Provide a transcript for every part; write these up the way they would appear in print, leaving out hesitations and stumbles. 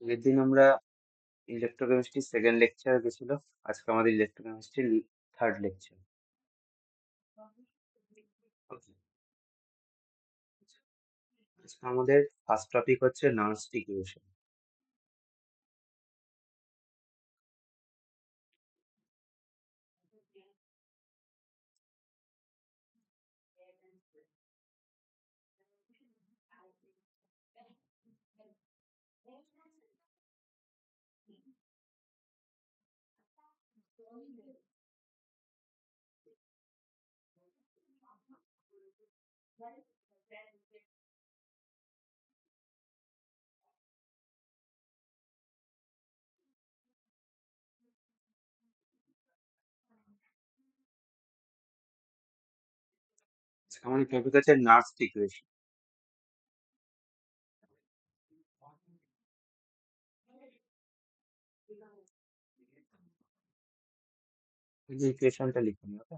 আগের দিন আমরা ইলেকট্রোকেমিস্ট্রি সেকেন্ড লেকচার গেছিল। আজকে আমাদের ইলেকট্রোকেমিস্ট্রি থার্ড লেকচার। আজকে আমাদের ফার্স্ট টপিক হচ্ছে নার্স্ট ইকুয়েশন। আমাদের টপিক হচ্ছে নার্স্ট ইকুয়েশন। ইকুয়েশনটা লিখুন, okay?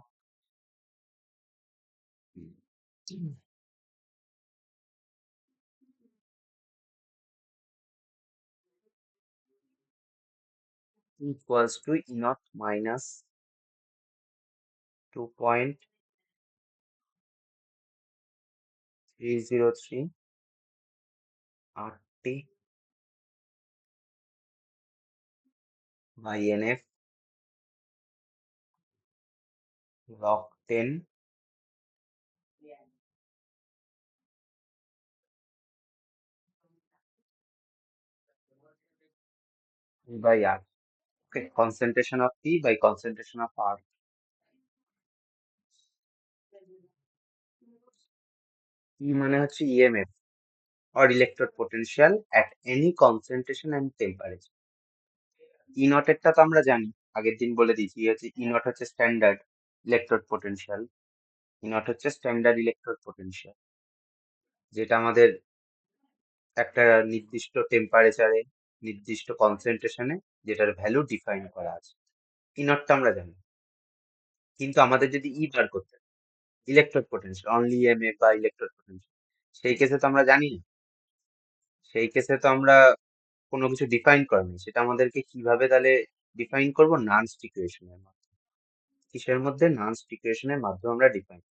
Equals to E naught minus 2.303 RT by NF log 10 by R. Okay, concentration of P by concentration of R. E মানে হচ্ছে EMF or electrode potential at any concentration and temperature. ই নটেরটা তো আমরা জানি, আগের দিন বলে দিয়েছি। ই নট হচ্ছে standard electrode potential. E not হচ্ছে স্ট্যান্ডার্ড ইলেকট্রোড পোটেনশিয়াল, যেটা আমাদের একটা নির্দিষ্ট টেম্পারেচারে, নির্দিষ্ট কনসেন্ট্রেশনে যেটার ভ্যালু ডিফাইন করা আছে। ই নটটা আমরা জানি, কিন্তু আমাদের যদি ই বার করতে হয়, ইলেকট্রোড পোটেনশিয়াল অনলি ইএমএফ বা ইলেকট্রোড পোটেনশিয়াল, সেই কেসে তো আমরা জানি না। সেই কেসে তো আমরা কোনো কিছু ডিফাইন করিনি। সেটা আমাদেরকে কিভাবে তাহলে ডিফাইন করবো? নার্স্ট ইকুয়েশনের মাধ্যমে। কিসের মধ্যে? নার্স্ট ইকুয়েশনের মাধ্যমে আমরা ডিফাইন।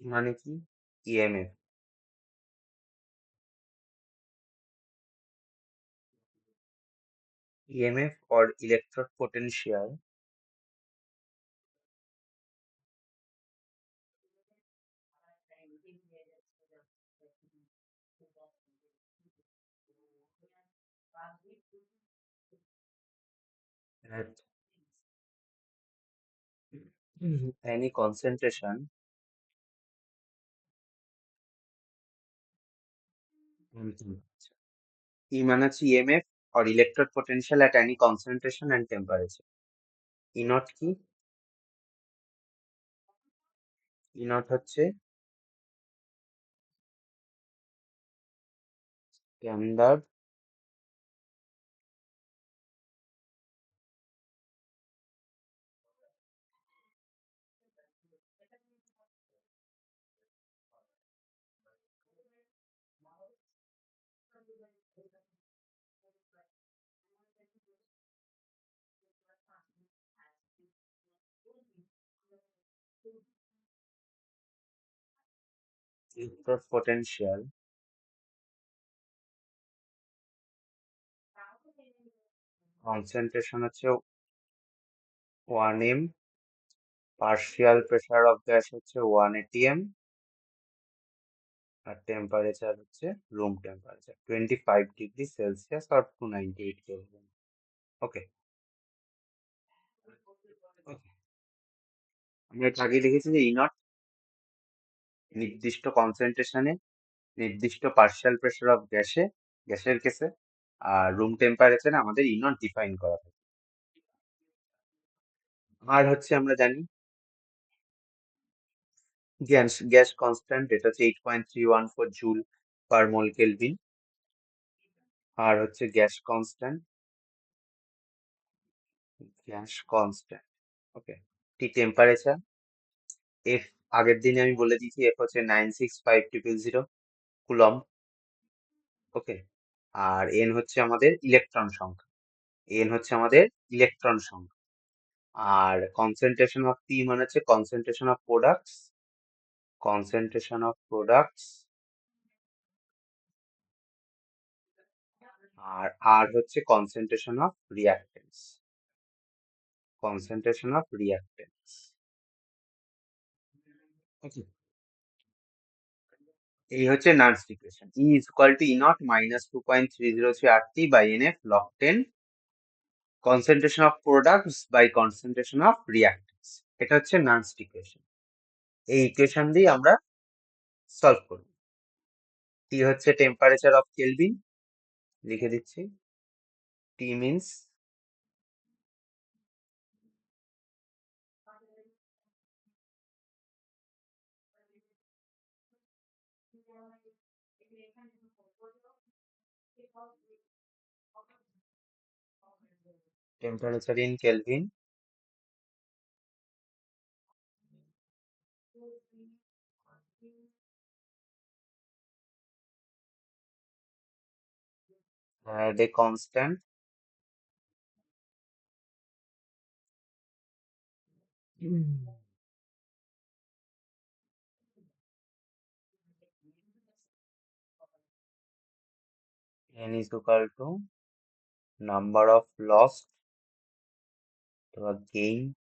মানে কি? EMF, EMF or electrode potential at any concentration and temperature. ই মানে হচ্ছে EMF or electrode potential at any concentration and temperature. E not কি? ই নট হচ্ছে স্ট্যান্ডার্ড electrode potential concentration হচ্ছে 1 m, partial pressure of gas হচ্ছে 1 atm, আর temperature হচ্ছে room temperature 25°C or 298 Kelvin. ওকে, আমরা একটু আগে লিখেছি যে ই নট নির্দিষ্ট কনসেন্ট্রেশনে নির্দিষ্ট পার্শিয়াল প্রেসার অফ গ্যাসের কেসে, আর রুম টেম্পারেচারে আমাদের ই নট ডিফাইন করা থাকে। আর হচ্ছে আমরা জানি গ্যাস কনস্ট্যান্ট, এটা হচ্ছে 8.314 জুল পার মোল কেলভিন। আর হচ্ছে gas constant okay. T temperature F, আগের দিনে আমি বলে দিয়েছি এফ হচ্ছে 96500 কুলম। ওকে, আর এন হচ্ছে আমাদের ইলেকট্রন সংখ্যা, আর কনসেন্ট্রেশন অফ পি মানে হচ্ছে কনসেন্ট্রেশন অফ প্রোডাক্টস, আর আর হচ্ছে কনসেন্ট্রেশন অফ রিঅ্যাক্টেন্স। ওকে, এই হচ্ছে Nernst equation. E is equal to E naught minus 2.303 RT by nF log 10 concentration of products by concentration of reactants. এটা হচ্ছে Nernst equation. এই equation দিয়ে আমরা solve করব। টি হচ্ছে টেম্পারেচার অফ কেলভিন, লিখে দিচ্ছি। টি means temperature in Kelvin, Faraday constant, n is equal to number of lost or gain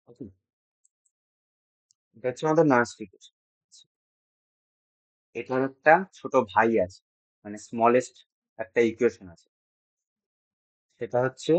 Okay. এটা হচ্ছে আমাদের নার্স ইকুয়েশন। এটার একটা ছোট ভাই আছে, মানে স্মলেস্ট একটা ইকুয়েশন আছে, সেটা হচ্ছে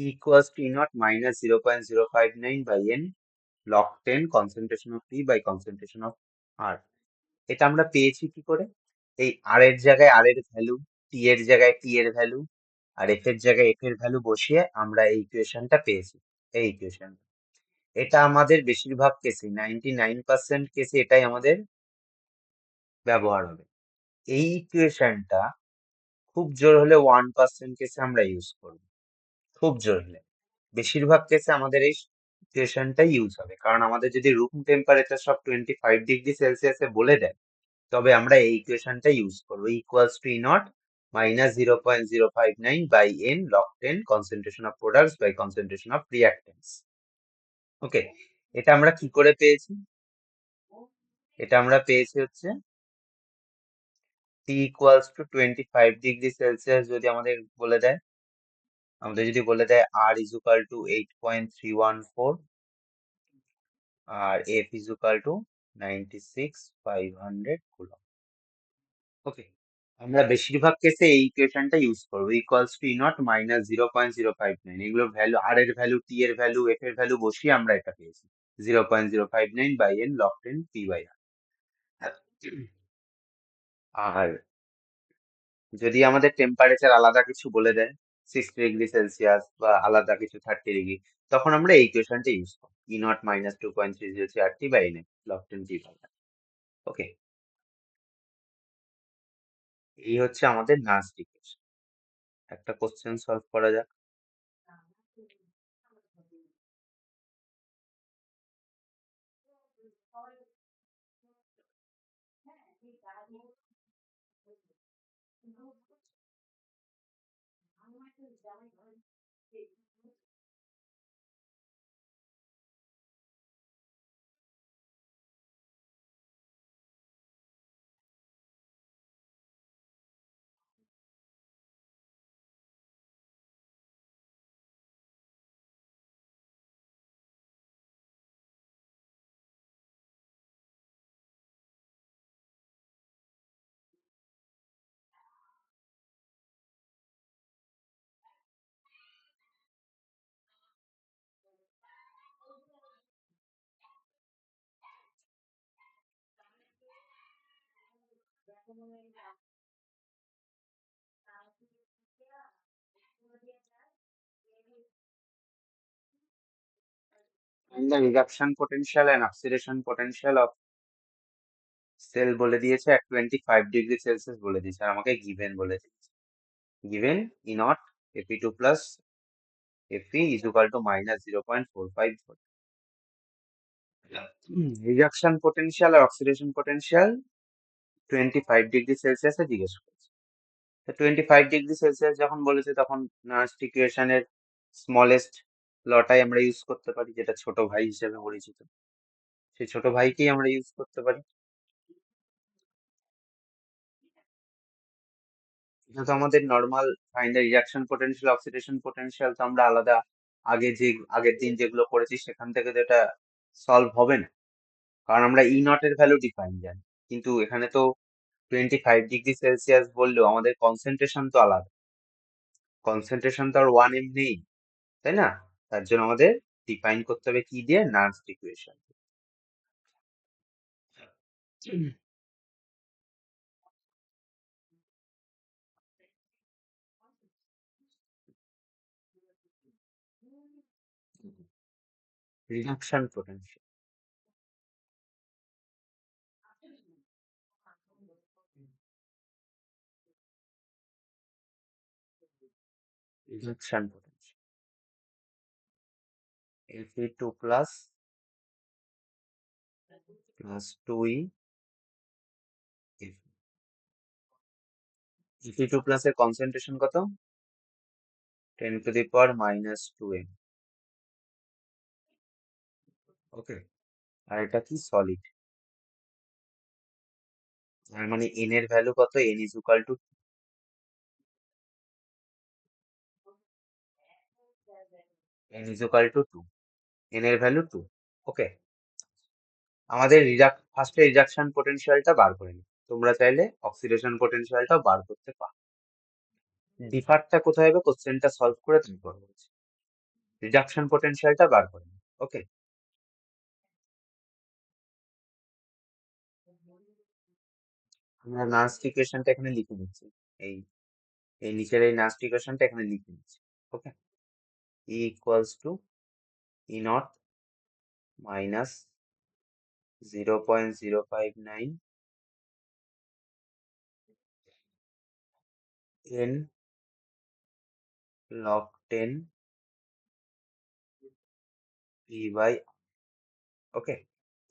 equals T naught minus 0.059 by N log 10 concentration of T by concentration of R. এটা আমরা পেয়েছি কি করে? এই R এর জায়গায় R এর ভ্যালু, T এর জায়গায় T এর ভ্যালু, আর F এর জায়গায় F এর ভ্যালু বসিয়ে আমরা এই ইকুয়েশনটা পেয়েছি। এই ইকুয়েশন এটা আমাদের বেশিরভাগ কেসে 99% কেসে এটাই আমাদের ব্যবহার হবে। এই ইকুয়েশনটা খুব জোর হলে 1% কেসে আমরা ইউজ করব, খুব জোর হলে। বেশিরভাগ কেসে আমাদের এই ইকুয়েশনটাই ইউজ হবে, কারণ আমাদের যদি রুম টেম্পারেচার সব 25°C বলে দেয়, তবে আমরা এই ইকুয়েশনটা ইউজ করবো, equals to E naught minus 0.059 by n log 10 concentration of products by concentration of reactants. Okay, এটা আমরা কি করে পেয়েছি? এটা আমরা পেয়েছি হচ্ছে T ইকুয়ালস টু 25°C যদি আমাদের বলে দেয়, R ইজ ইকুয়াল টু 8.314 আর F is equal to 96,500 coulomb. Okay, আমরা বেশিরভাগ কেসে এই ইকুয়েশনটা ইউজ করবো, equals to E naught minus 0.059। এগুলোর ভ্যালু, আর এর ভ্যালু, টি এর ভ্যালু, এফ এর ভ্যালু বসিয়ে আমরা এটা পেয়েছি 0.059 by n log 10 P by R. আর যদি আমাদের টেম্পারেচার আলাদা কিছু বলে দেয়, 60°C বা আলাদা কিছু 30°, তখন আমরা এই ইকুয়েশনটা ইউজ করবো, E naught minus 2.30 by n log 10 P by R. Okay, এই হচ্ছে আমাদের লাস্ট ইকুয়েশন। একটা কোশ্চেন সলভ করা যাক। The reduction potential and oxidation potential of cell বলে দিয়েছে at 25°C বলে দিয়েছে, আর আমাকে given বলে দিয়েছে। given E naught Fe2 plus Fe is equal to minus 0.45 volt. Reduction potential R oxidation potential 25°C এ জিজ্ঞেস করেছে। 25°C যখন বলেছে, তখন নার্স্ট ইকুয়েশনের স্মলেস্ট লটাই আমরা ইউজ করতে পারি, যেটা ছোট ভাই হিসেবে পরিচিত। সেই ছোট ভাইকেই আমরা ইউজ করতে পারি। এটা তো আমাদের normal find the reaction potential, oxidation potential তো আমরা আলাদা আগের দিন যেগুলো করেছি সেখান থেকে তো এটা সলভ হবে না, কারণ আমরা ই নট এর ভ্যালু ডিফাইন জানি। কিন্তু এখানে তো 25°C বললেও আমাদের কনসেন্ট্রেশন তো আলাদা, কনসেন্ট্রেশন তো আর 1m নেই, তাই না? তার জন্য আমাদের ডিফাইন করতে হবে কি দিয়ে? Nernst equation. Reduction potential, reduction potential Fe2 plus 2E Fe2 plus এর কনসেন্ট্রেশন কত? 10⁻⁻²m। ওকে, আর এটা কি? সলিড। তার মানে n এর ভ্যালু কত? n is equal to two, n এর ভ্যালু 2। ওকে, আমাদের ফার্স্টে রিডাকশন পোটেনশিয়ালটা বার করে নিই, তোমরা চাইলে অক্সিডেশন পোটেনশিয়ালটাও বার করতে পারো। ডিফারটা কোথায় হবে? কোশ্চেনটা সলভ করে তারপর বলছি। রিডাকশন পোটেনশিয়ালটা বার করে নেব। ওকে, আমরা নার্স্ট ইকুয়েশনটা এখানে লিখে নিচ্ছি। এই এই নিচের এই নার্স্ট ইকুয়েশনটা এখানে লিখে নিচ্ছি। Okay, E equals to E naught minus 0.059 n log 10 p by. Okay,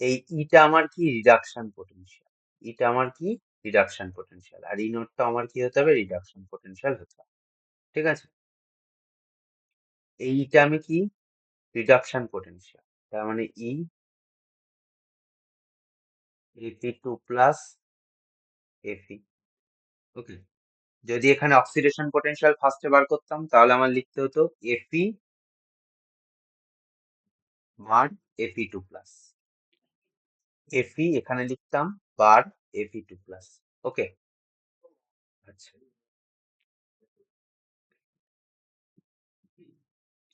এই ইটা আমার কি রিডাকশন পোটেনশিয়াল, ইটা আমার কি রিডাকশন পোটেনশিয়াল, আর ই নটটা আমার কি হতে হবে রিডাকশন পোটেনশিয়াল হতে হবে। ঠিক আছে, এইটা আমি কি রিডাকশন পোটেনশিয়াল, তার মানে ই এপি টু প্লাস এফি। ওকে, যদি এখানে অক্সিডেশন পোটেনশিয়াল ফার্স্টে বার করতাম তাহলে আমার লিখতে হতো এফি বার এফি টু প্লাস, এফি এখানে লিখতাম বার এফি টু প্লাস। ওকে, আচ্ছা,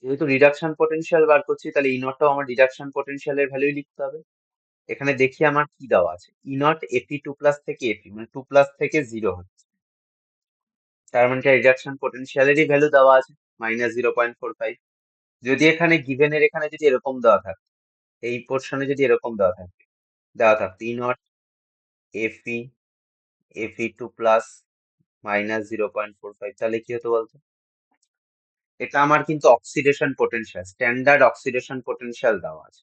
যেহেতু রিডাকশন পোটেনশিয়াল বার করছি তাহলে ই নটটাও আমার রিডাকশন পোটেনশিয়ালের ভ্যালুই লিখতে হবে। এখানে দেখি আমার কি দেওয়া আছে, E not F E two plus থেকে এফি মানে 2 প্লাস থেকে 0 হচ্ছে, তার মানে রিডাকশন পোটেনশিয়ালেরই ভ্যালু দেওয়া আছে -0.45। যদি এখানে গিভেনের এখানে যদি এরকম দেওয়া থাকে, এই পোর্শনে যদি এরকম দেওয়া থাকতো ই নট এফি এফি টু প্লাস -0.45, তাহলে কি হতো বলতো? এটা আমার কিন্তু oxidation potential, standard oxidation potential দেওয়া আছে।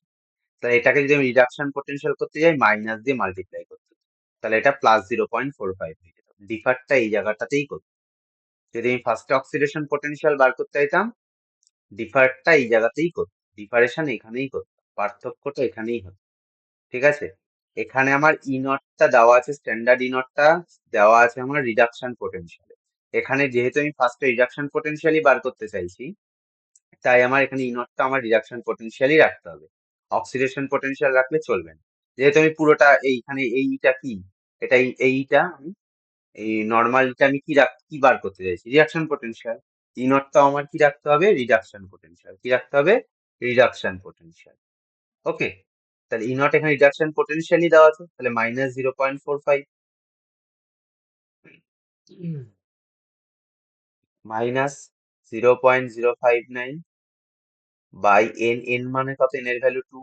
তাহলে এটাকে যদি আমি রিডাকশন পোটেনশিয়াল করতে যাই মাইনাস দিয়ে মাল্টিপ্লাই করতে হতো। তাহলে এটা +0.45 হয়ে যেত। ডিফারটা এই জায়গাটাতেই করতো। যদি আমি ফার্স্টে অক্সিডেশন পোটেনশিয়াল বার করতে চাইতাম, ডিফারটা এই জায়গাতেই করতো, ডিফারেশন এখানেই করতো, পার্থক্যটা এখানেই হতো। ঠিক আছে, এখানে আমার ই নটটা দেওয়া আছে, স্ট্যান্ডার্ড ই নটটা দেওয়া আছে আমার রিডাকশন পোটেনশিয়ালে। এখানে যেহেতু আমি ফার্স্টে রিডাকশন পোটেনশিয়ালই বার করতে চাইছি, তাই আমার এখানে ই নটটা আমার রিডাকশন পোটেনশিয়ালই রাখতে হবে, অক্সিডেশন পোটেনশিয়াল রাখলে চলবে না। যেহেতু আমি পুরোটা এইখানে এইটা কি, এটা এইটা এই নর্মালটা আমি কি বার করতে চাইছি রিডাকশন পোটেনশিয়াল, ই নটটাও আমার কি রাখতে হবে রিডাকশন পোটেনশিয়াল, কি রাখতে হবে রিডাকশন পোটেনশিয়াল। ওকে, তাহলে ই নট এখানে রিডাকশন পোটেনশিয়ালই দেওয়া আছে, তাহলে -0.45 -0.059 বাই এন, এন মানে কত, এন এর value 2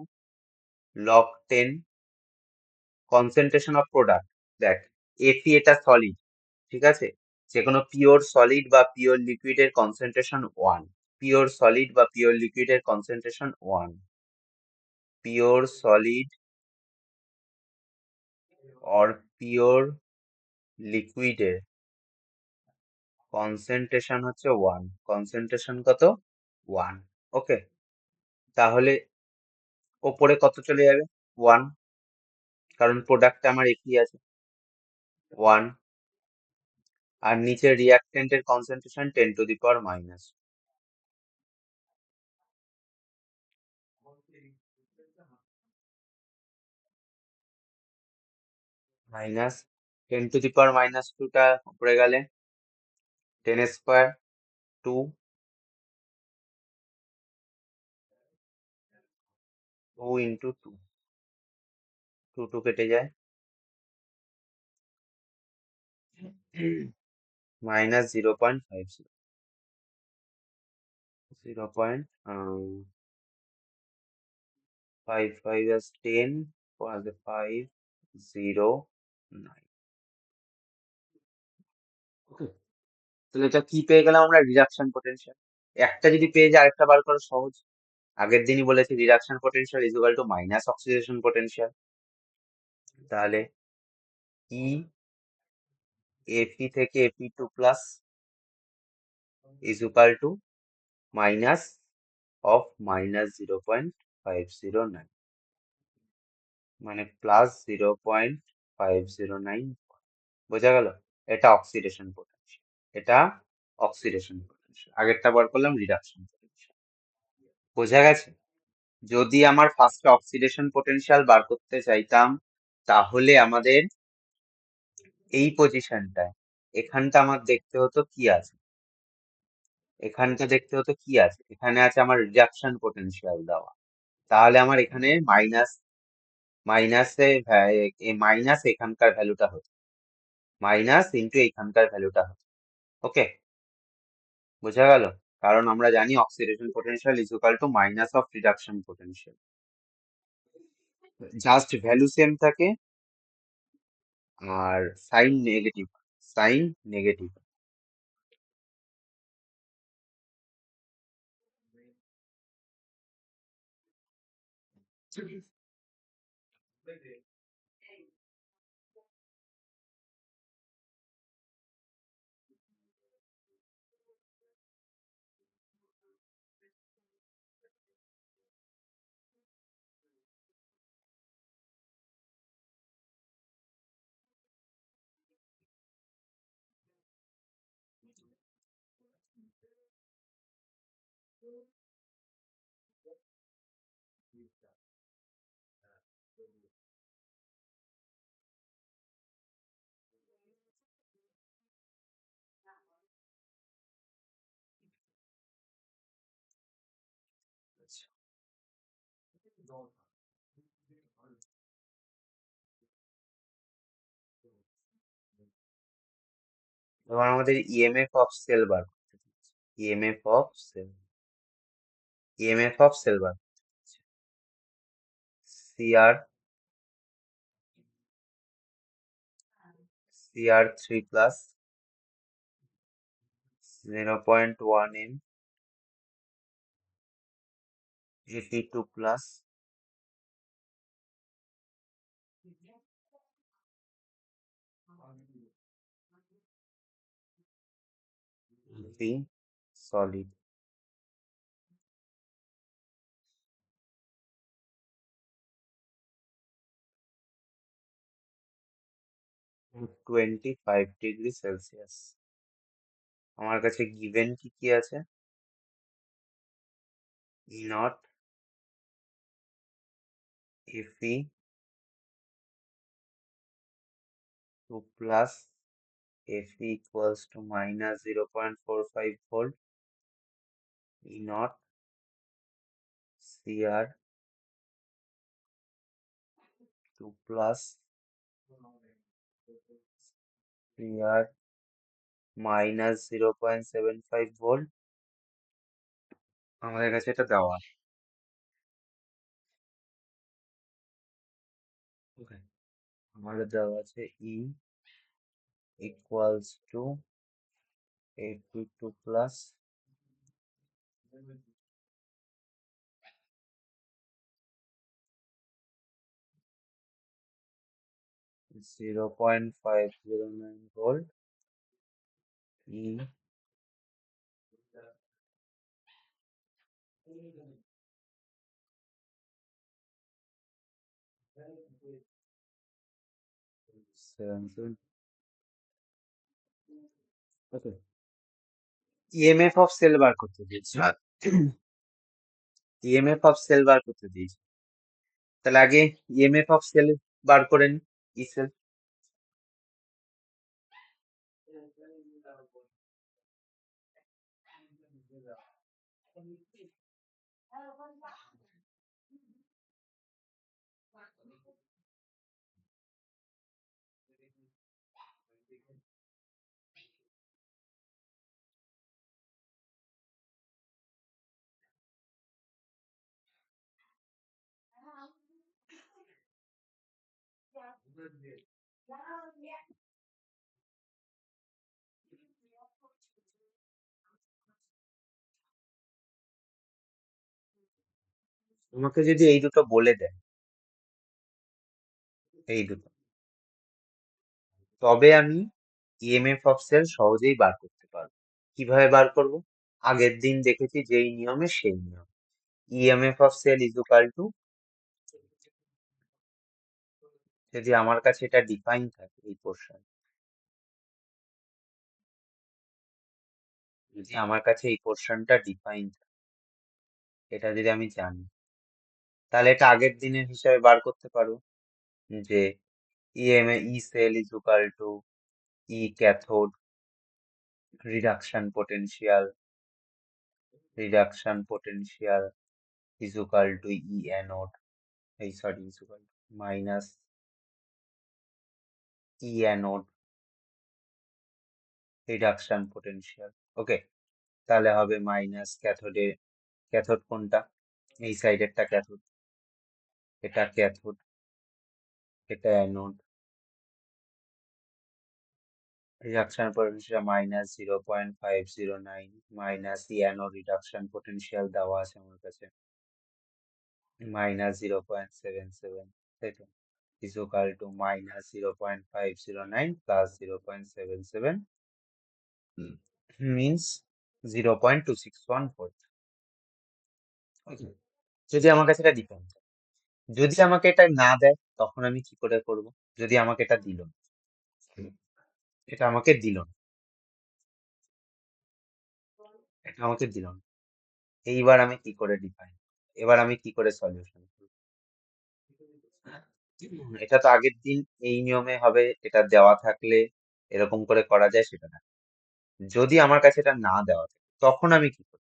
log 10 concentration of product. দেখ, এফি এটা সলিড, ঠিক আছে, যে কোনো পিওর সলিড বা পিওর লিকুইডের কনসেন্ট্রেশন 1, পিওর সলিড বা পিওর লিকুইডের concentration 1, pure solid or pure লিকুইডের কনসেন্ট্রেশন হচ্ছে 1, কনসেন্ট্রেশন কত 1। ওকে, তাহলে ওপরে কত চলে যাবে 1, কারণ প্রোডাক্টটা আমার একই আছে 1, আর নিচে রিয়াক্টেন্টের কনসেন্ট্রেশন 10⁻⁻, -10⁻²টা উপরে গেলে 10 স্কোয়ার 2, 2 ইন্টু 2, 2 2 কেটে যায়, -0.50, 0.55 as 10 plus 509। ওকে, তাহলে এটা কি পেয়ে গেলাম আমরা রিডাকশন পোটেনশিয়াল। একটা যদি পেয়ে যায় আরেকটা বার করা সহজ। আগের দিনই বলেছি reduction potential is equal to minus oxidation potential, তাহলে ই এফি থেকে এপি two plus is equal to minus of -0.509, মানে +0.509। বোঝা গেল? এটা অক্সিডেশন পোটেনশিয়াল, এটা অক্সিডেশন পোটেনশিয়াল, আগেরটা বার করলাম রিডাকশন পোটেনশিয়াল। বোঝা গেছে? যদি আমার ফার্স্টে অক্সিডেশন পোটেনশিয়াল বার করতে চাইতাম তাহলে আমাদের এই পজিশনটায় এখানটা আমার দেখতে হতো কি আছে, এখানটা দেখতে হতো কি আছে, এখানে আছে আমার রিডাকশন পোটেনশিয়াল দেওয়া, তাহলে আমার এখানে মাইনাসে মাইনাস এখানকার ভ্যালুটা হতো, মাইনাস ইন্টু এখানকার ভ্যালুটা হতো। ওকে, বোঝা গেল? কারণ আমরা জানি oxidation potential is equal to minus of reduction potential, just value same থাকে আর সাইন নেগেটিভ, সাইন নেগেটিভ। এবার আমাদের ইএমএফ অফ সেল বার করতে দিচ্ছে। ইএমএফ অফ সেল বার C CR3 plus 0.1 M AP2 plus V solid. 25°C। আমার কাছে গিভেন কি কি আছে? E naught Fe 2 plus Fe equals to minus 0.45 volt, E naught Cr 2 plus Cr minus 0.75 volt। আমাদের কাছে এটা দেওয়া আছে। Okay, আমাদের দেওয়া আছে E equals to Fe2 plus 0.509 volt, E 7. Okay, EMF of cell বার করতে দিয়েছি। ইএমএফ অফ সেল বার করতে দিয়েছি, তাহলে আগে ইএমএফ অফ সেল বার করে নি। ই সেল তোমাকে যদি এই দুটো বলে দেয়, এই দুটো, তবে আমি ইএমএফ অফ সেল সহজেই বার করতে পারবো। কিভাবে বার করব? আগের দিন দেখেছি যেই নিয়মে সেই নিয়ম। EMF of cell is equal to, যদি আমার কাছে এটা ডিফাইন থাকে এই পোর্শন, যদি আমার কাছে এই পোর্শনটা ডিফাইন থাকে, এটা যদি আমি জানি, তাহলে এটা আগের দিনের হিসাবে বার করতে পারবো যে E cell is equal to E cathode reduction potential reduction potential is equal to E anode, is equal to minus E anode reduction potential. Okay, তাহলে হবে মাইনাস ক্যাথোডে, ক্যাথোড কোনটা? এই সাইডেরটা ক্যাথোড, এটা ক্যাথোড, এটা anode. Reduction potential minus 0.509 minus E anode reduction potential দেওয়া আছে আমার কাছে মাইনাস 0.77, তাই তো, is equal to minus 0.509 plus 0.77 means 0.261 volt. Okay. যদি আমার কাছে এটা ডিপেন্ড, যদি আমাকে এটা না দেয় তখন আমি কি করে করব? যদি আমাকে এটা দিল না, এটা আমাকে দিল না, এটা আমাকে দিল না, এইবার আমি কি করে ডিফাইন, এবার আমি কি করে সলিউশন করব? এটা তো আগের দিন এই নিয়মে হবে, এটা দেওয়া থাকলে এরকম করে করা যায় সেটা না। যদি আমার কাছে এটা না দেওয়া থাকে তখন আমি কি করব?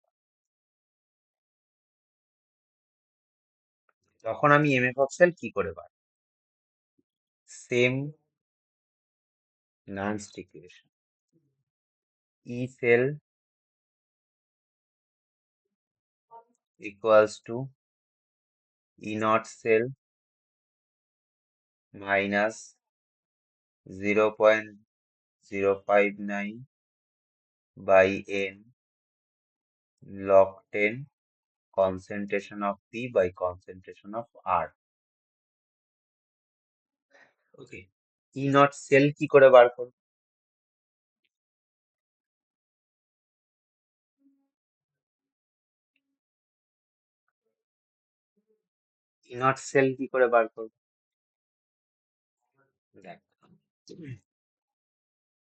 তখন আমি এমএফ অফ সেল কি করে পাই? সেম নান্স equation, E cell equals to E naught cell minus 0.059 by N log 10 concentration of P by concentration of R. Okay. E naught cell কি করে বার করব? E naught cell কি করে বার করব? দেখ,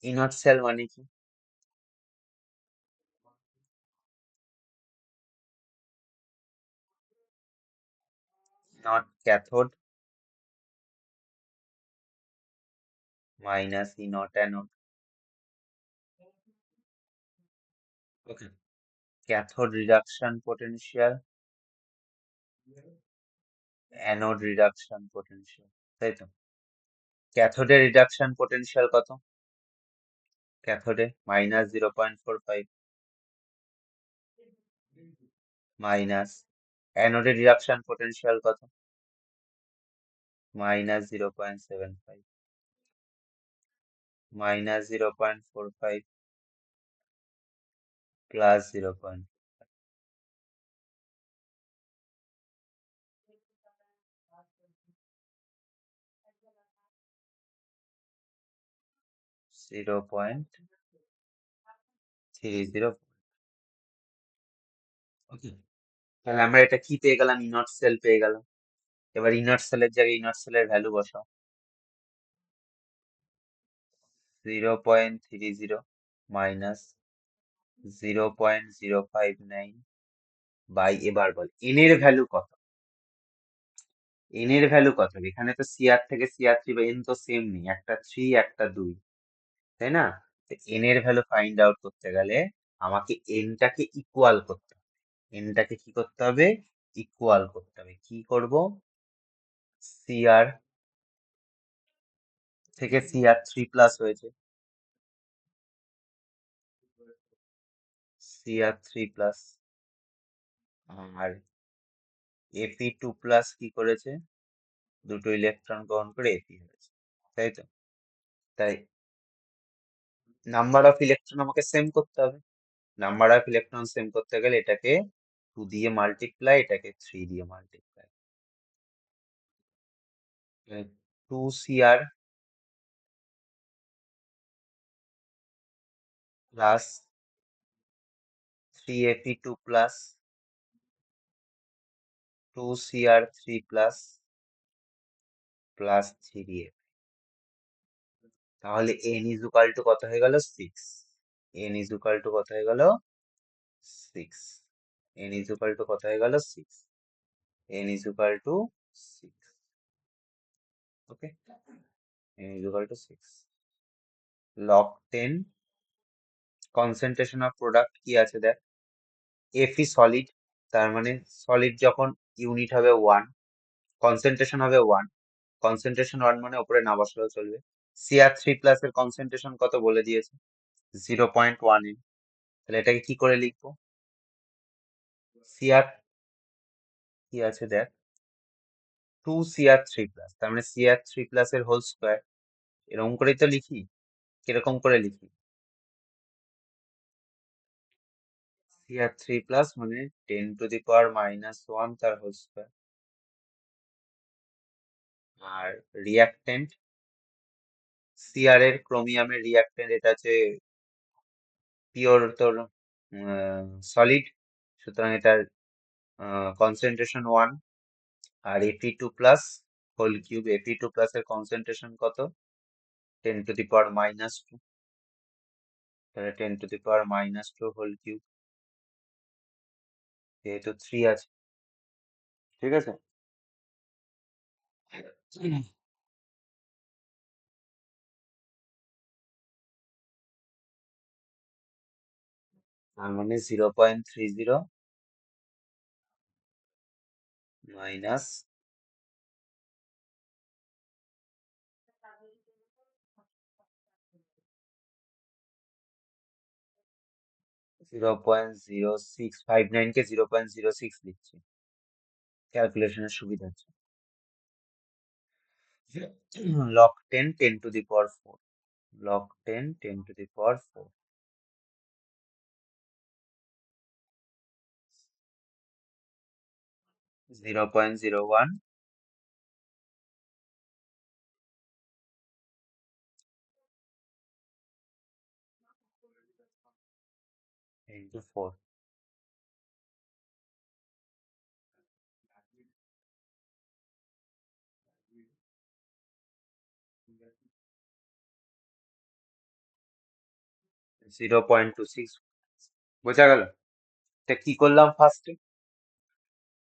E naught cell মানে কি? Not cathode minus E naught anode. Okay. Cathode reduction potential, anode reduction potential, তাই তো? ক্যাথোডের রিডাকশন পোটেনশিয়াল কত? ক্যাথোডে মাইনাস 0.45 মাইনাস, অ্যানোডের রিডাকশন পোটেনশিয়াল কত? Minus 0.75 minus 0.45 plus 0.30। ওকে, তাহলে আমরা এটা কি পেয়ে গেলাম? ইনট সেল পেয়ে গেলাম। এবার ইনট সেলের জায়গায় ইনট সেলের ভ্যালু বসাও, 0.30 মাইনাস 0.059 বাই, এবার বল এন এর ভ্যালু কত? এন এর ভ্যালু কত? এখানে তো সিআর থেকে সিআর থ্রি বা এন তো সেম নেই, একটা 3 একটা 2, তাই না? এন এর ভ্যালু ফাইন্ড আউট করতে গেলে আমাকে এনটাকে ইকুয়াল করতে হবে, এনটাকে কি করতে হবে? ইকুয়াল করতে হবে। কি করব? সিআর থেকে সিআর থ্রি প্লাস হয়েছে, সিআর থ্রি প্লাস, আর এপি টু প্লাস কি করেছে? দুটো ইলেকট্রন গ্রহণ করে এপি হয়েছে, তাই তো? তাই নাম্বার অফ ইলেকট্রন আমাকে সেম করতে হবে। নাম্বার অফ ইলেকট্রন সেম করতে গেলে এটাকে 2 দিয়ে মাল্টিপ্লাই, এটাকে 3 দিয়ে multiply. 2 CR plus 3AP2 plus 2CR3 plus plus 3AP, তাহলে n ইজ ইকুয়াল টু কত হয়ে গেল? 6। n ইজ ইকুয়াল টু কত হয়ে গেল? 6। n ইজ ইকুয়াল টু কত হয়ে গেল? 6। n is equal two 6। Okay, n is equal two 6। log 10 concentration of product কি আছে দেখ, এফি সলিড, তার মানে সলিড যখন ইউনিট হবে 1, কনসেন্ট্রেশন হবে 1, কনসেন্ট্রেশন 1 মানে উপরে না বসালেও চলবে। Cr3+ এর কনসেন্ট্রেশন কত বলে দিয়েছে, 0.1 এম। তাহলে এটাকে কি করে লিখবো? Cr কি আছে দেখ, 2Cr3+, তার মানে Cr3+ এর হোল স্কোয়ার, এরকম করেই তো লিখি। কিরকম করে লিখি? Cr3+ মানে 10⁻⁻1 তার হোল স্কোয়ার। আর রিয়াক্টেন্ট, Cr এর ক্রোমিয়ামের রিয়াক্টেন্ট, এটা হচ্ছে পিওর তোর সলিড, সুতরাং এটার কনসেন্ট্রেশন 1। আর Fe2+ হোল কিউব, Fe2+ এর কনসেন্ট্রেশন কত, 10⁻²। তাহলে 10⁻² হোল কিউব, যেহেতু 3 আছে, ঠিক আছে। তার মানে 0.30 মাইনাস 0.0659 কে 0.06 লিখছি ক্যালকুলেশনের সুবিধার্থে। log 10 10⁻4, log 10 10⁻4, 0.01 into 4। 0.26, বোঝা গেল? এটা কি করলাম ফার্স্টে,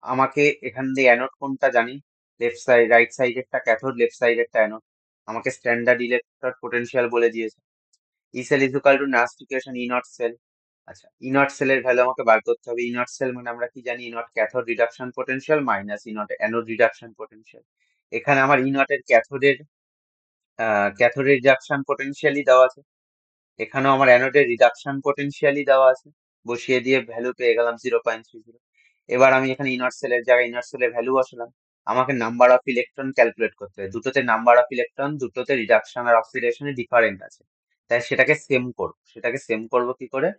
আমাকে এখান দিয়ে অ্যানোড কোনটা জানি, লেফট সাইড, রাইট সাইডেরটা ক্যাথোড, লেফট সাইডেরটা অ্যানোড। আমাকে স্ট্যান্ডার্ড ইলেকট্রড পোটেনশিয়াল বলে দিয়েছে, E cell is equal to Nernst equation E not cell. আচ্ছা, ই নট সেলের ভ্যালু আমাকে বার করতে হবে। ই নট সেল মানে আমরা কি জানি, E naught cathode reduction potential minus E naught anode reduction potential. এখানে আমার ই নটের ক্যাথোডের রিডাকশন পোটেনশিয়ালই দেওয়া আছে, এখানেও আমার অ্যানোডের রিডাকশন পোটেনশিয়ালই দেওয়া আছে, বসিয়ে দিয়ে ভ্যালু পেয়ে গেলাম 0.30। এবার আমি এখানে ইনার সেলের জায়গায় ইনার সেলের ভ্যালু বসালাম। আমাকে নাম্বার অফ ইলেকট্রন ক্যালকুলেট করতে হবে, দুটোতে নাম্বার অফ ইলেকট্রন, দুটোতে রিডাকশন আর অক্সিডেশনে ডিফারেন্ট আছে, তাই সেটাকে সেম করব। সেটাকে সেম করব কি করে,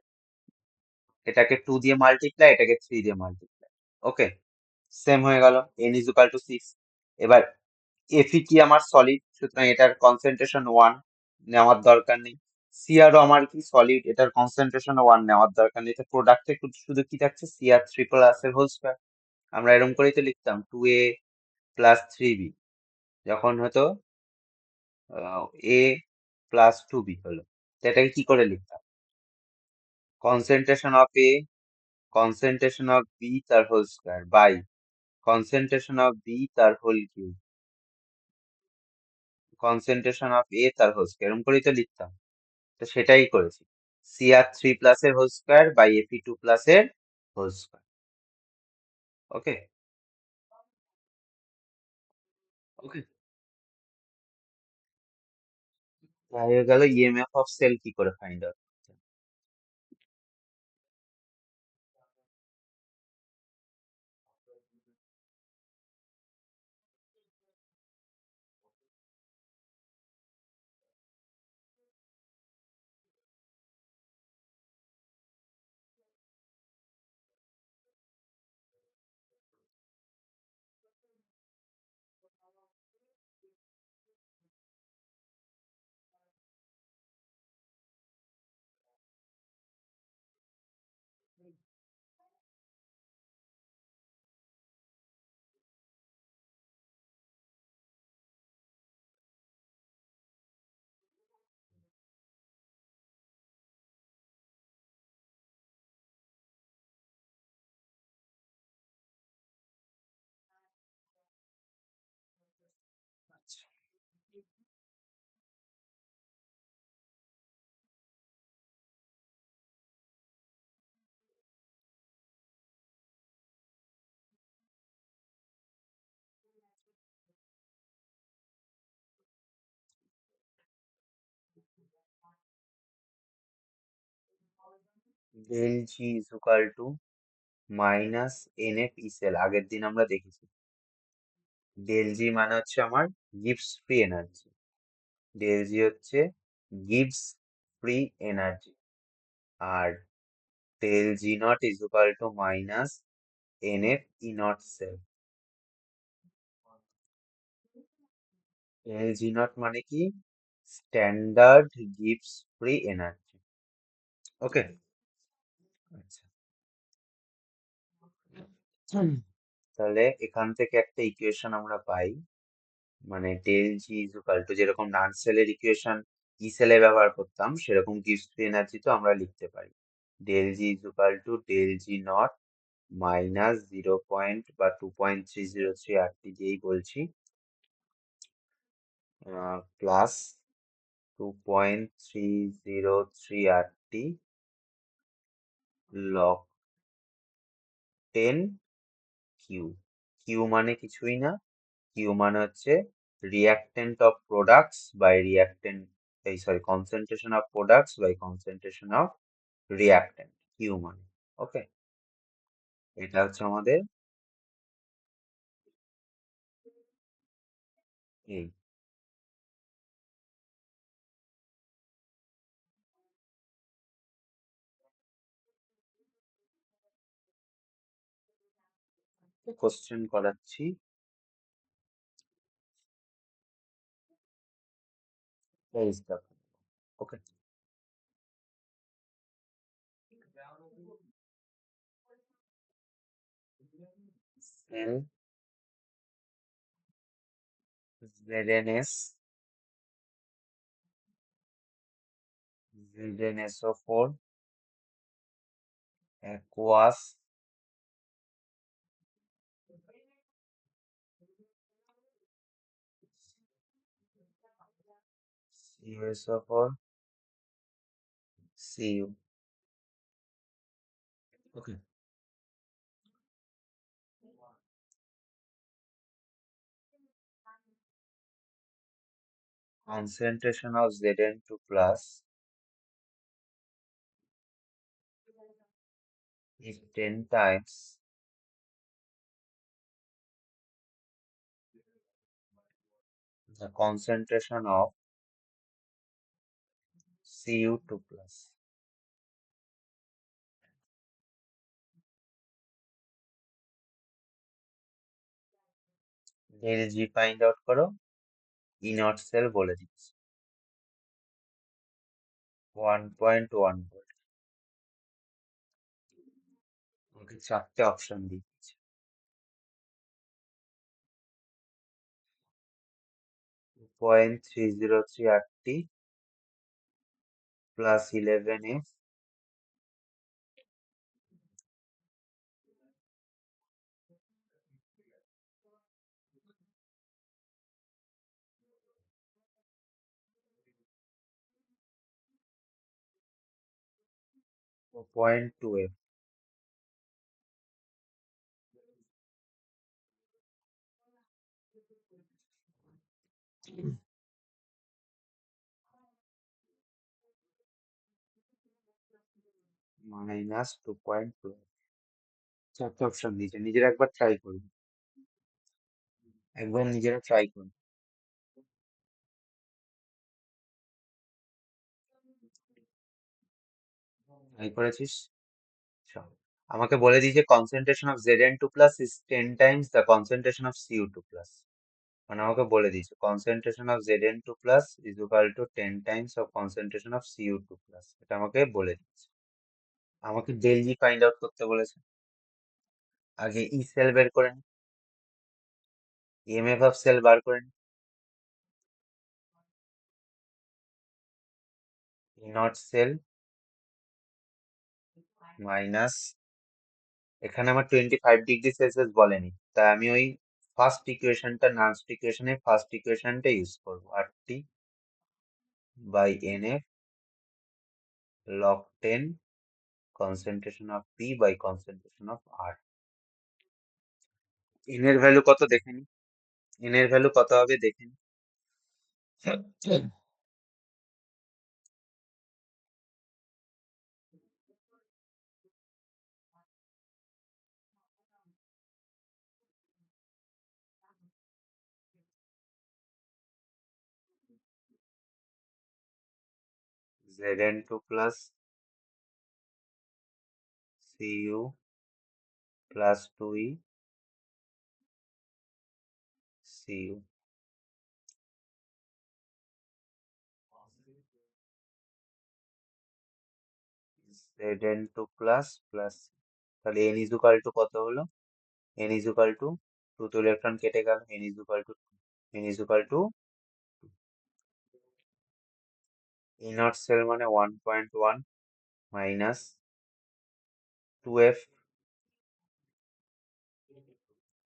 এটাকে 2 দিয়ে মাল্টিপ্লাই, এটাকে 3 দিয়ে মাল্টিপ্লাই, ওকে, সেম হয়ে গেল। n is equal two 6। এবার Fe কি আমার সলিড, সুতরাং এটার কনসেন্ট্রেশন 1 নেওয়ার দরকার নেই। Cr ও আমার কি সলিড, এটার কনসেন্ট্রেশন 1 নেওয়ার দরকার নেই। এটা প্রোডাক্টে শুধু কি থাকছে, Cr3+ এর হোল স্কয়ার। আমরা এরকম করেই তো লিখতাম 2a প্লাস 3b, যখন হতো a প্লাস 2b হলো, তো এটাকে কি করে লিখতাম, concentration of a, concentration of b তার whole square by concentration of b তার whole cube, concentration of a তার হোল স্কয়ার, এরকম করেই তো লিখতাম। তো সেটাই করেছি, Cr3+ এর হোল স্কয়ার বাই Fe2+ এর হোল স্কয়ার। ওকে, ওকে, হয়ে গেল ইএমএফ অফ সেল কি করে find out. Del G is equal to minus n F E cell, আগের দিন আমরা দেখেছি। ডেল জি মানে হচ্ছে আমার গিভস ফ্রি এনার্জি, ডেল জি হচ্ছে গিভস ফ্রি এনার্জি, আর del G naught is equal to minus n F E not cell. Del G naught মানে কি? স্ট্যান্ডার্ড গিভস ফ্রি এনার্জি। ওকে, আচ্ছা, তাহলে এখান থেকে একটা ইকুয়েশন আমরা পাই, মানে del G is equal two, যেরকম নান সেলের ইকুয়েশন ই সেলে ব্যবহার করতাম, সেরকম গিভস ফ্রি এনার্জি তো আমরা লিখতে পারি। Del G is equal to del G naught minus 0.2.303 দিয়েই বলছি, প্লাস 2.303 লগ 10 কিউ। কিউ মানে কিছুই না, কিউ মানে হচ্ছে reactant of products by reactant, এই sorry, concentration of products by concentration of reactant, Q মানে। ওকে, এটা হচ্ছে আমাদের এই কোশ্চেন করাচ্ছি। Okay, cell ZnS, ZnSO4 aqueous CuSO4 Cu। Okay. Concentration of Zn2 plus is 10 times the concentration of Cu2 plus. del G find out করো, E naught cell বলে দিচ্ছি 1.1 volt. ওকে, চারটে অপশন দিচ্ছি, 2.303 plus 11F .2F মাইনাস 2.2। চারটে option দিয়েছে, নিজেরা একবার try করুন, একবার নিজেরা ট্রাই করুন। ট্রাই করেছিস? চল, আমাকে বলে দিয়েছে concentration of Zn2 plus is 10 times the concentration of Cu2 plus, মানে আমাকে বলে দিয়েছে concentration of Zn2 plus is equal to 10 times of concentration of Cu2 plus, এটা আমাকে বলে দিয়েছে। আমাকে ডেল জি ফাইন্ড আউট করতে বলেছে, আগে ই সেল বের করে নি, ইএমএফ অফ সেল বার করে নি, ই নট সেল মাইনাস, এখানে আমার 25°C বলেনি, তাই আমি ওই ফার্স্ট ইকুয়েশনটা, নার্স্ট ইকুয়েশনে ফার্স্ট ইকুয়েশনটা ইউজ করবো, RT by NF log 10 concentration of P by concentration of R। n এর ভ্যালু কত দেখে নি, n এর ভ্যালু কত হবে দেখে নি। Zn2 plus Cu plus 2e Cu. Zn2 plus তাহলে n is equal to কত হলো? n is equal to 2 তো ইলেকট্রন কেটে গেল, n is equal to E naught cell মানে 1.1 minus 2f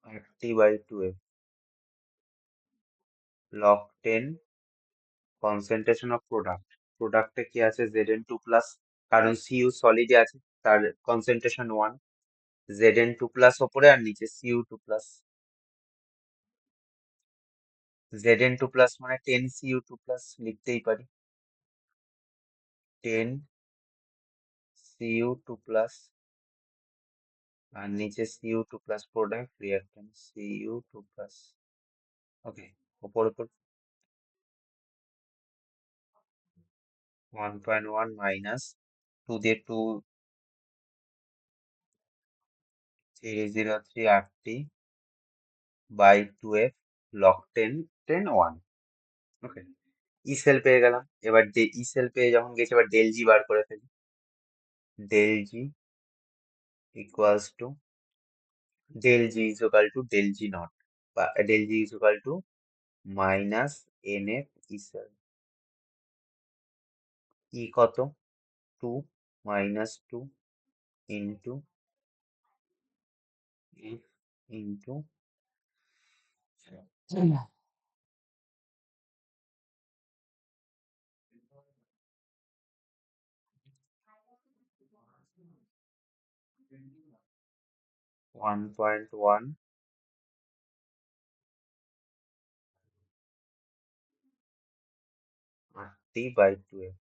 RT by 2f log 10 concentration of প্রোডাক্টে কি আছে Zn2 plus, কারণ Cu সলিডে আছে তার কনসেন্ট্রেশন 1, Zn2 plus ওপরে আর নিচে Cu2 plus, Zn2 plus মানে 10 Cu2 plus লিখতেই পারি, 10 Cu2 plus আর নিচে Cu2 plus product reactant Cu2 plus। ওকে, ওপর 1.1 minus 2 দিয়ে 2 303 RT by 2f log 10 1। Okay, E sell পেয়ে গেলাম। এবার ই সেল পেয়ে যখন গেছি এবার ডেল জি বার করে ফেলি। Del G equals to del G is equal to del G not বা del G is equal to minus n F E cell. E কত? 2 minus 2 into F into 1.1 RT by 2f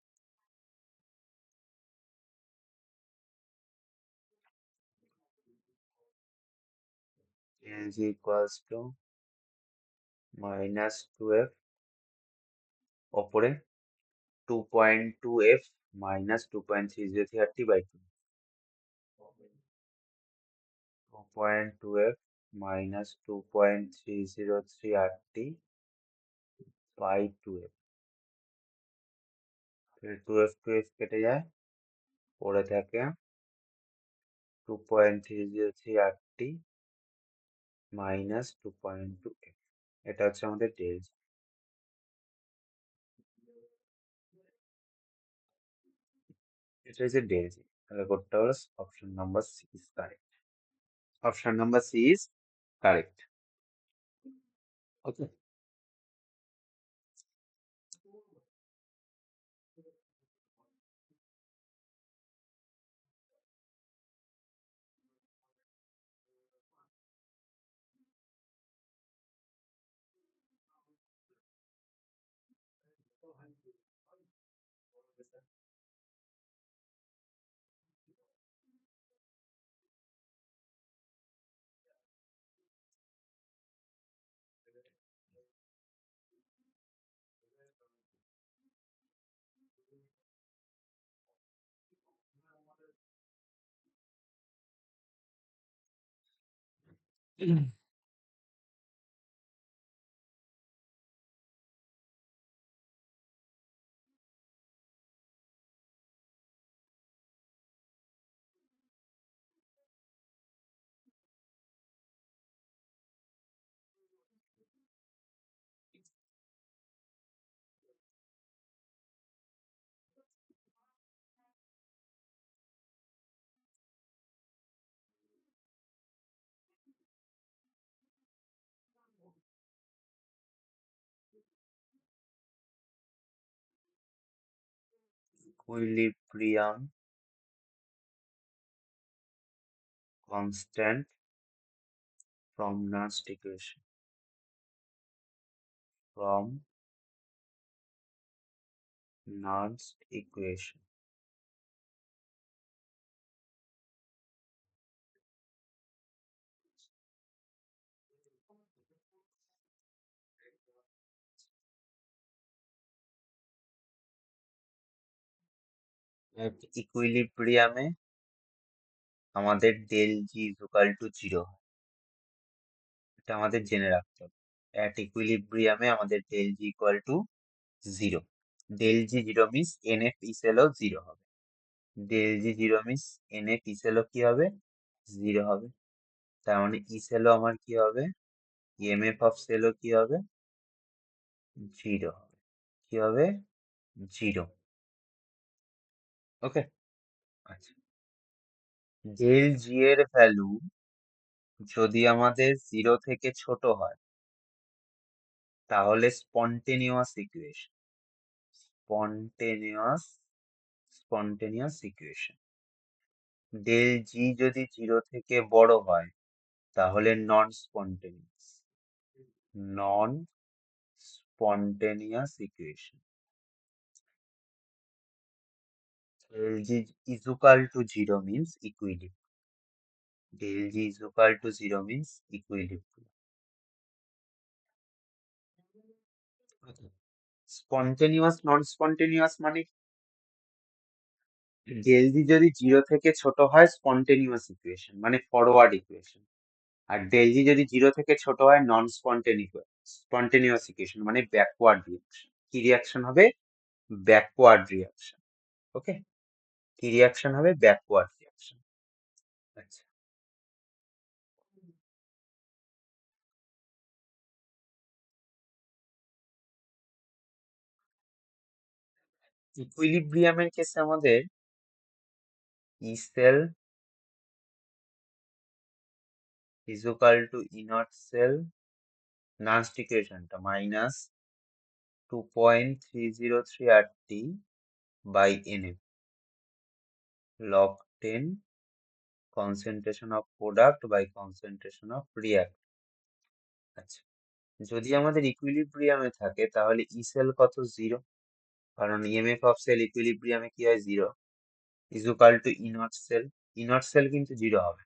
del G equals to minus 2f ওপরে 2.2f minus 2.303 RT by 2, 2.2f minus 2.303 RT by 2f, 2f 2f কেটে যায়, পড়ে থাকে 2.303 RT minus 2.2f। এটা হচ্ছে আমাদের del জি। এটা হচ্ছে ডেল জি। তাহলে কোডটা হলো option number C is correct. Option number C is correct. Okay, equilibrium constant from Nernst equation, from Nernst equation। at ইকুইলিব্রিয়ামে আমাদের ডেল জি ইকুয়াল টু 0, এটা আমাদের জেনে রাখতে হবে। at ইকুইলিব্রিয়ামে আমাদের del G equal to 0, del G 0 means nF ইসেলও 0 হবে। ডেল জি 0 মিন্স এনএফ ইসেলও কি হবে? 0 হবে। তার মানে ইসেলও আমার কি হবে? ইএমএফ অফ সেলও কি হবে? 0 হবে। কি হবে? 0। ওকে, আচ্ছা। ডেল জি এর ভ্যালু যদি আমাদের 0 থেকে ছোট হয় তাহলে spontaneous equation, spontaneous equation. Del G যদি 0 থেকে বড় হয় তাহলে non spontaneous equation. Del G is equal to 0 means equilibrium. Del G is equal to 0 means equilibrium. Spontaneous non spontaneous মানে ডেল জি যদি 0 থেকে ছোট হয় স্পন্টেনিয়াস ইকুয়েশন মানে ফরওয়ার্ড ইকুয়েশন, আর ডেল জি যদি 0 থেকে ছোট হয় নন স্পন্টেনিয়াস ইকুয়েশন মানে ব্যাকওয়ার্ড রিয়াকশন। কি রিয়াকশন হবে? Backward reaction. ওকে, কি রিয়াকশন হবে? Backward reaction. আচ্ছা, ইকুইলিব্রিয়ামের ক্ষেত্রে আমাদের E cell is equal to E not cell, last ইকুয়েশনটা minus 2.303 RT by NF log 10 concentration of product by concentration of react। আচ্ছা, যদি আমাদের ইকুইলিব্রিয়ামে থাকে তাহলে ই সেল কত? 0, কারণ ইএমএফ অফ সেল ইকুইলিব্রিয়ামে কি হয়? 0 is equal to E not cell. E not cell কিন্তু 0 হবে,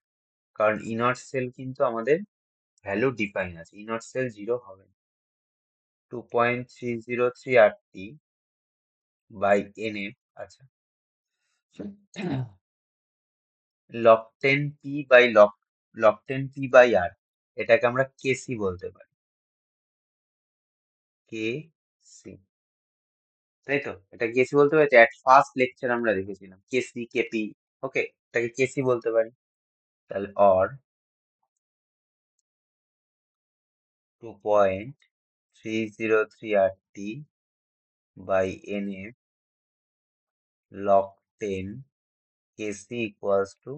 কারণ ই নট সেল কিন্তু আমাদের ভ্যালু ডিফাইন আছে, ই নট সেল 0 হবে না। 2.303 RT by NF। আচ্ছা, log 10 P by log 10 P by R, এটাকে আমরা কেসি বলতে পারি, কে সি, তাই তো? এটা কেসি বলতে পারি। এট ফার্স্ট লেকচার আমরা দেখেছিলাম কেসি কেপি। ওকে, এটাকে কেসি বলতে পারি। তাহলে or 2.303 RT by NF log 10 KC equals to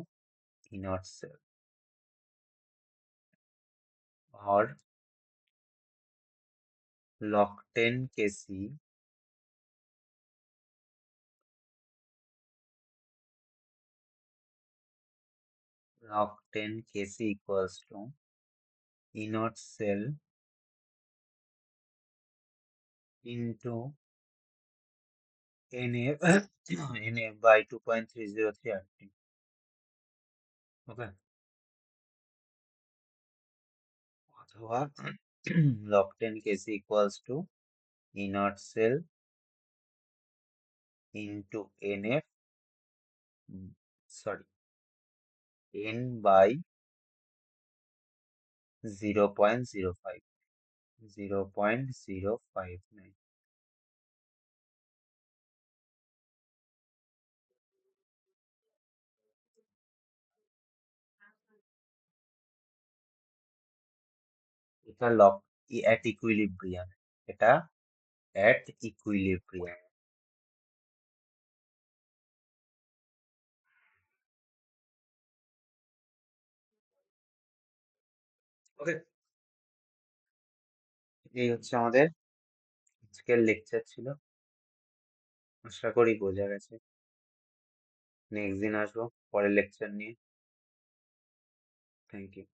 E naught cell, or log 10 KC log 10 KC equals to E naught cell into NF NF by 2.303 RT. Okay, অথবা log 10 KC equals to E naught cell into NF, sorry, N by 0.05, 0.059। এটা lock at equilibrium, এটা at equilibrium। ওকে, এই হচ্ছে আমাদের আজকের lecture ছিল, আশা করি বোঝা গেছে। নেক্সট দিন আসবো পরের লেকচার নিয়ে। Thank you.